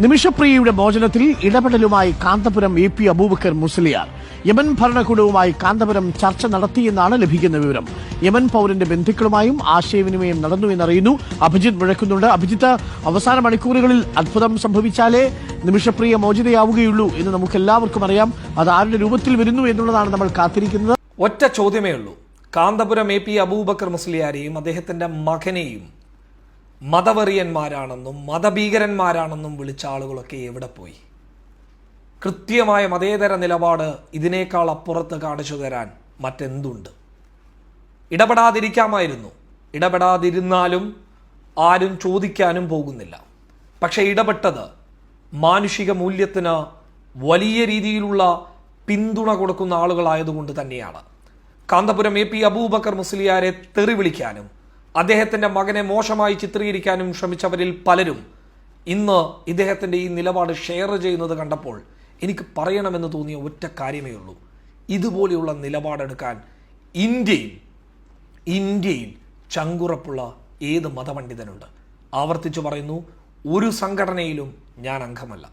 നിമിഷപ്രിയയുടെ മോചനത്തിൽ ഇടപെടലുമായി Kanthapuram AP Abubakar Musliyar. Yemen ഭരണകൂടവുമായി Kanthapuram ചർച്ച നടത്തിയെന്നാണ് ലഭിക്കുന്ന വിവരം. യമൻ പൌരന്റെ ബന്ധുക്കളുമായും ആശയവിനിമയം നടന്നുവെന്നറിയുന്നു. അഭിജിത്ത് മുഴക്കുന്നുണ്ട്. അഭിജിത്ത്, അവസാന മണിക്കൂറുകളിൽ അത്ഭുതം സംഭവിച്ചാലേ നിമിഷപ്രിയ മോചിതയാവുകയുള്ളൂ എന്ന് നമുക്കെല്ലാവർക്കും അറിയാം. അത് ആരുടെ രൂപത്തിൽ വരുന്നു എന്നുള്ളതാണ് നമ്മൾ കാത്തിരിക്കുന്നത്. ഒറ്റ ചോദ്യമേ ഉള്ളൂ. കാന്തപുരം AP അബൂബക്കർ മുസ്ലിയാരെയും അദ്ദേഹത്തിന്റെ മകനെയും മതവെറിയന്മാരാണെന്നും മതഭീകരന്മാരാണെന്നും വിളിച്ച ആളുകളൊക്കെ എവിടെ പോയി? കൃത്യമായ മതേതര നിലപാട് ഇതിനേക്കാൾ അപ്പുറത്ത് കാണിച്ചു തരാൻ മറ്റെന്തുണ്ട്? ഇടപെടാതിരിക്കാമായിരുന്നു. ഇടപെടാതിരുന്നാലും ആരും ചോദിക്കാനും പോകുന്നില്ല. പക്ഷെ ഇടപെട്ടത് മാനുഷിക മൂല്യത്തിന് വലിയ രീതിയിലുള്ള പിന്തുണ കൊടുക്കുന്ന ആളുകളായതുകൊണ്ട് തന്നെയാണ്. കാന്തപുരം AP അബൂബക്കർ മുസ്ലിയാരെ തെറി വിളിക്കാനും അദ്ദേഹത്തിൻ്റെ മകനെ മോശമായി ചിത്രീകരിക്കാനും ശ്രമിച്ചവരിൽ പലരും ഇന്ന് ഇദ്ദേഹത്തിൻ്റെ ഈ നിലപാട് ഷെയർ ചെയ്യുന്നത് കണ്ടപ്പോൾ എനിക്ക് പറയണമെന്ന് തോന്നിയ ഒറ്റ കാര്യമേ ഉള്ളൂ. ഇതുപോലെയുള്ള നിലപാടെടുക്കാൻ ഇന്ത്യയിൽ ചങ്കുറപ്പുള്ള ഏത് മതപണ്ഡിതനുണ്ട്? ആവർത്തിച്ചു പറയുന്നു, ഒരു സംഘടനയിലും ഞാൻ അംഗമല്ല.